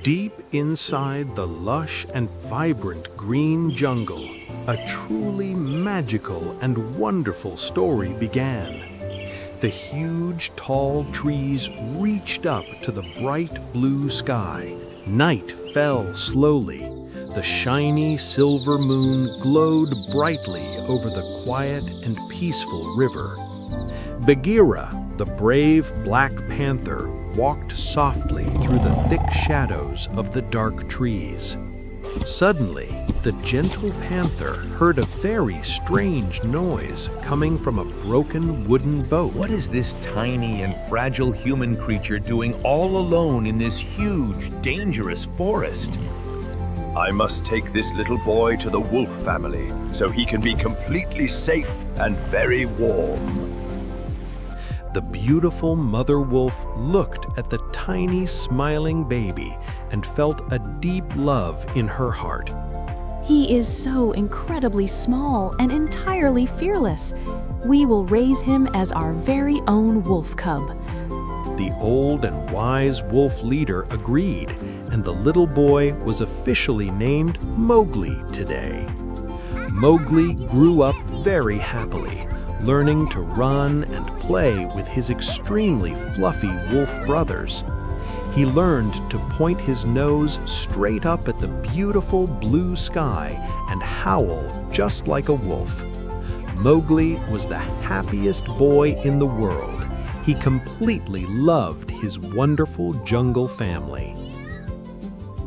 Deep inside the lush and vibrant green jungle, a truly magical and wonderful story began. The huge, tall trees reached up to the bright blue sky. Night fell slowly. The shiny silver moon glowed brightly over the quiet and peaceful river. Bagheera, the brave Black Panther, walked softly through the thick shadows of the dark trees. Suddenly, the gentle panther heard a very strange noise coming from a broken wooden boat. What is this tiny and fragile human creature doing all alone in this huge, dangerous forest? I must take this little boy to the wolf family so he can be completely safe and very warm. The beautiful mother wolf looked at the tiny smiling baby and felt a deep love in her heart. He is so incredibly small and entirely fearless. We will raise him as our very own wolf cub. The old and wise wolf leader agreed, and the little boy was officially named Mowgli today. Mowgli grew up very happily, learning to run and play with his extremely fluffy wolf brothers. He learned to point his nose straight up at the beautiful blue sky and howl just like a wolf. Mowgli was the happiest boy in the world. He completely loved his wonderful jungle family.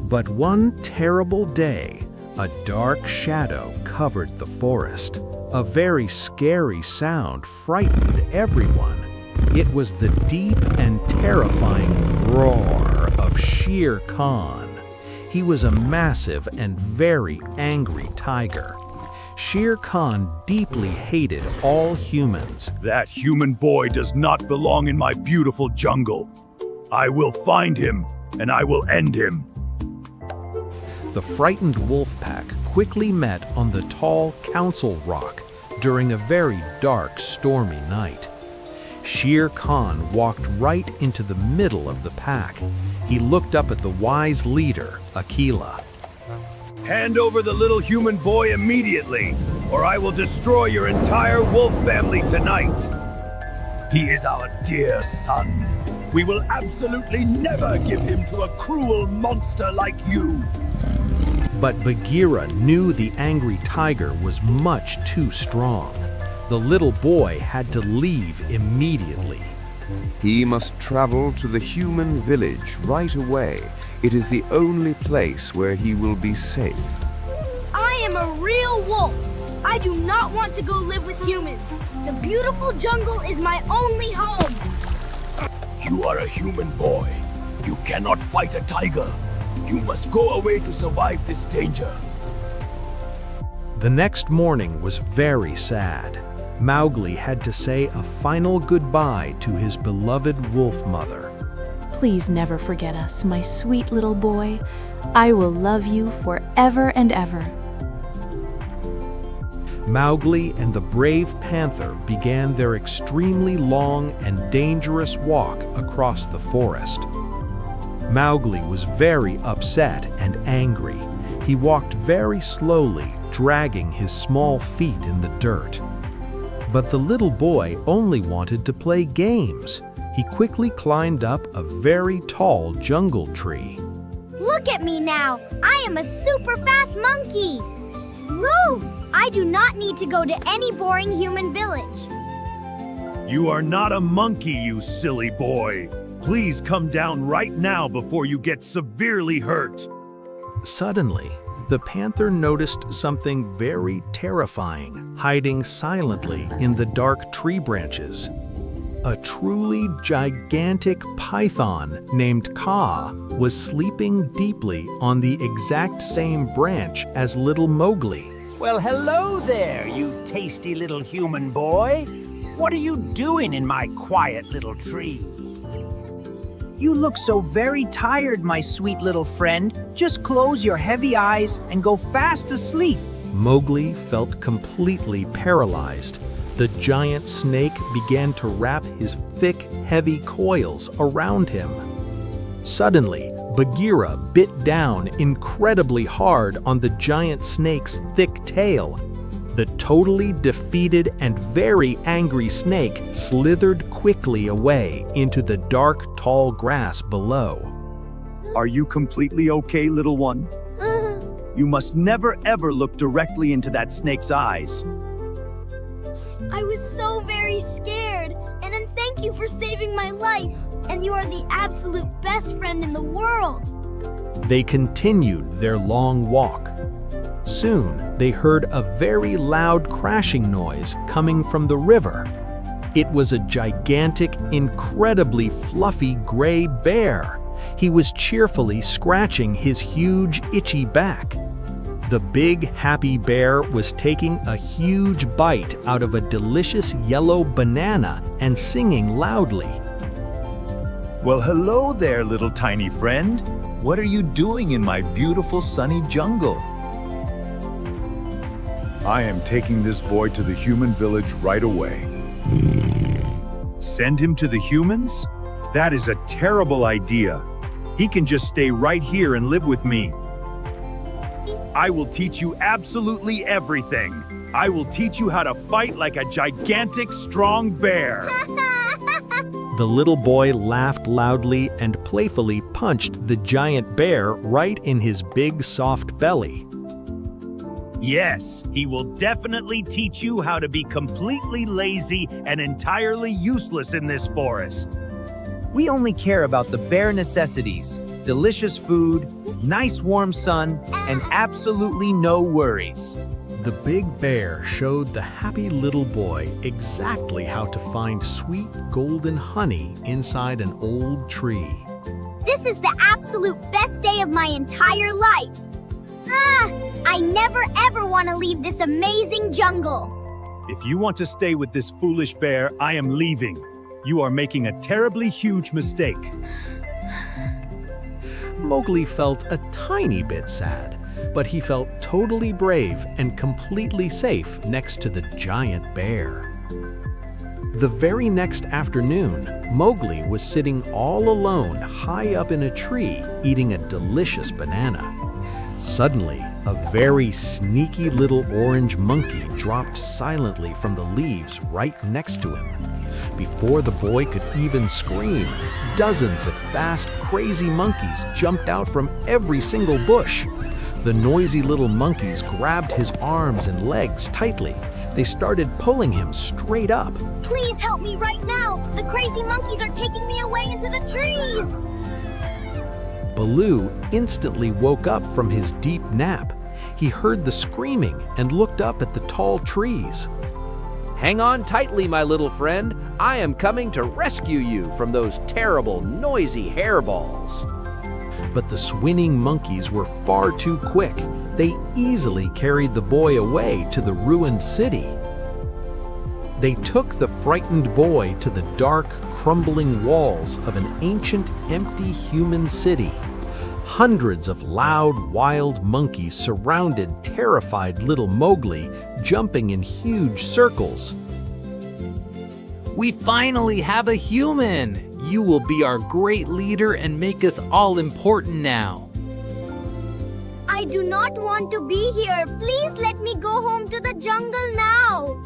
But one terrible day, a dark shadow covered the forest. A very scary sound frightened everyone. It was the deep and terrifying roar of Shere Khan. He was a massive and very angry tiger. Shere Khan deeply hated all humans. That human boy does not belong in my beautiful jungle. I will find him, and I will end him. The frightened wolf pack quickly met on the tall Council Rock during a very dark, stormy night. Shere Khan walked right into the middle of the pack. He looked up at the wise leader, Akela. Hand over the little human boy immediately, or I will destroy your entire wolf family tonight. He is our dear son. We will absolutely never give him to a cruel monster like you. But Bagheera knew the angry tiger was much too strong. The little boy had to leave immediately. He must travel to the human village right away. It is the only place where he will be safe. I am a real wolf. I do not want to go live with humans. The beautiful jungle is my only home. You are a human boy. You cannot fight a tiger. You must go away to survive this danger. The next morning was very sad. Mowgli had to say a final goodbye to his beloved wolf mother. Please never forget us, my sweet little boy. I will love you forever and ever. Mowgli and the brave panther began their extremely long and dangerous walk across the forest. Mowgli was very upset and angry. He walked very slowly, dragging his small feet in the dirt. But the little boy only wanted to play games. He quickly climbed up a very tall jungle tree. Look at me now. I am a super fast monkey. Woo! I do not need to go to any boring human village. You are not a monkey, you silly boy. Please come down right now before you get severely hurt. Suddenly, the panther noticed something very terrifying hiding silently in the dark tree branches. A truly gigantic python named Kaa was sleeping deeply on the exact same branch as little Mowgli. Well, hello there, you tasty little human boy. What are you doing in my quiet little tree? You look so very tired, my sweet little friend. Just close your heavy eyes and go fast asleep. Mowgli felt completely paralyzed. The giant snake began to wrap his thick, heavy coils around him. Suddenly, Bagheera bit down incredibly hard on the giant snake's thick tail. The totally defeated and very angry snake slithered quickly away into the dark, tall grass below. Are you completely okay, little one? You must never ever look directly into that snake's eyes. I was so very scared, and then thank you for saving my life. And you are the absolute best friend in the world. They continued their long walk. Soon, they heard a very loud crashing noise coming from the river. It was a gigantic, incredibly fluffy gray bear. He was cheerfully scratching his huge, itchy back. The big, happy bear was taking a huge bite out of a delicious yellow banana and singing loudly. Well, hello there, little tiny friend. What are you doing in my beautiful sunny jungle? I am taking this boy to the human village right away. Send him to the humans? That is a terrible idea. He can just stay right here and live with me. I will teach you absolutely everything. I will teach you how to fight like a gigantic, strong bear. The little boy laughed loudly and playfully punched the giant bear right in his big, soft belly. Yes, he will definitely teach you how to be completely lazy and entirely useless in this forest. We only care about the bare necessities, delicious food, nice warm sun, and absolutely no worries. The big bear showed the happy little boy exactly how to find sweet golden honey inside an old tree. This is the absolute best day of my entire life. I never ever want to leave this amazing jungle. If you want to stay with this foolish bear, I am leaving. You are making a terribly huge mistake. Mowgli felt a tiny bit sad, but he felt totally brave and completely safe next to the giant bear. The very next afternoon, Mowgli was sitting all alone high up in a tree, eating a delicious banana. Suddenly, a very sneaky little orange monkey dropped silently from the leaves right next to him. Before the boy could even scream, dozens of fast, crazy monkeys jumped out from every single bush. The noisy little monkeys grabbed his arms and legs tightly. They started pulling him straight up. Please help me right now. The crazy monkeys are taking me away into the trees. Baloo instantly woke up from his deep nap. He heard the screaming and looked up at the tall trees. Hang on tightly, my little friend. I am coming to rescue you from those terrible, noisy hairballs. But the swinging monkeys were far too quick. They easily carried the boy away to the ruined city. They took the frightened boy to the dark, crumbling walls of an ancient, empty human city. Hundreds of loud, wild monkeys surrounded terrified little Mowgli, jumping in huge circles. We finally have a human! You will be our great leader and make us all important now. I do not want to be here. Please let me go home to the jungle now.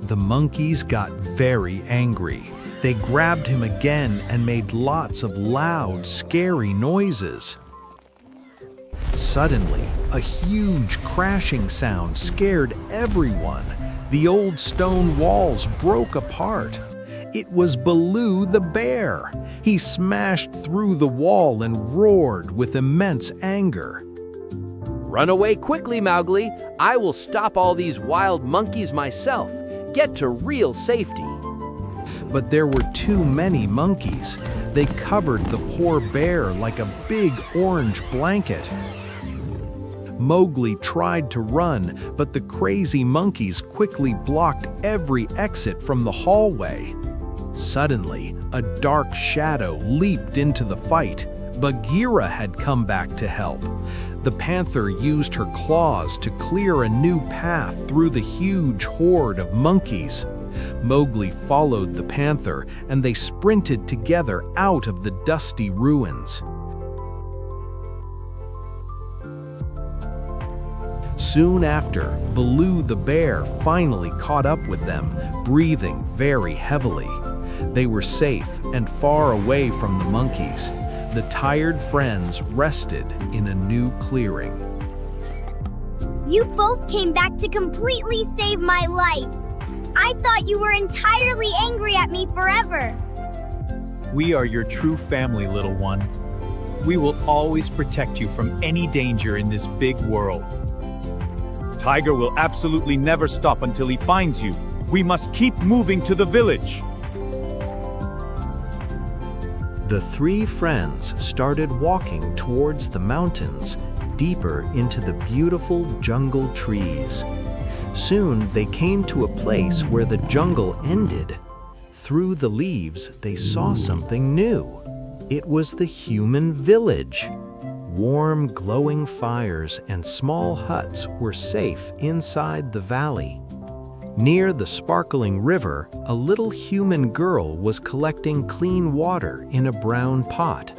The monkeys got very angry. They grabbed him again and made lots of loud, scary noises. Suddenly, a huge crashing sound scared everyone. The old stone walls broke apart. It was Baloo the bear. He smashed through the wall and roared with immense anger. Run away quickly, Mowgli. I will stop all these wild monkeys myself. Get to real safety. But there were too many monkeys. They covered the poor bear like a big orange blanket. Mowgli tried to run, but the crazy monkeys quickly blocked every exit from the hallway. Suddenly, a dark shadow leaped into the fight. Bagheera had come back to help. The panther used her claws to clear a new path through the huge horde of monkeys. Mowgli followed the panther, and they sprinted together out of the dusty ruins. Soon after, Baloo the bear finally caught up with them, breathing very heavily. They were safe and far away from the monkeys. The tired friends rested in a new clearing. You both came back to completely save my life. I thought you were entirely angry at me forever. We are your true family, little one. We will always protect you from any danger in this big world. Tiger will absolutely never stop until he finds you. We must keep moving to the village. The three friends started walking towards the mountains, deeper into the beautiful jungle trees. Soon they came to a place where the jungle ended. Through the leaves, they saw something new. It was the human village. Warm, glowing fires and small huts were safe inside the valley. Near the sparkling river, a little human girl was collecting clean water in a brown pot.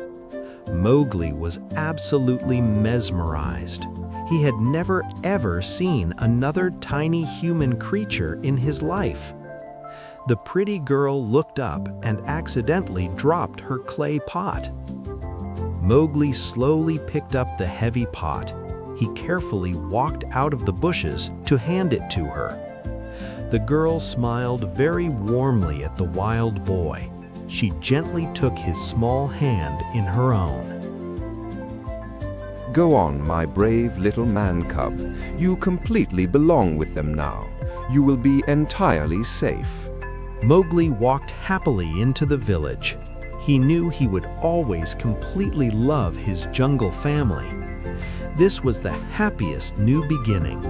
Mowgli was absolutely mesmerized. He had never ever seen another tiny human creature in his life. The pretty girl looked up and accidentally dropped her clay pot. Mowgli slowly picked up the heavy pot. He carefully walked out of the bushes to hand it to her. The girl smiled very warmly at the wild boy. She gently took his small hand in her own. Go on, my brave little man cub. You completely belong with them now. You will be entirely safe. Mowgli walked happily into the village. He knew he would always completely love his jungle family. This was the happiest new beginning.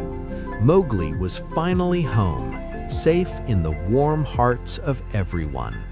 Mowgli was finally home, safe in the warm hearts of everyone.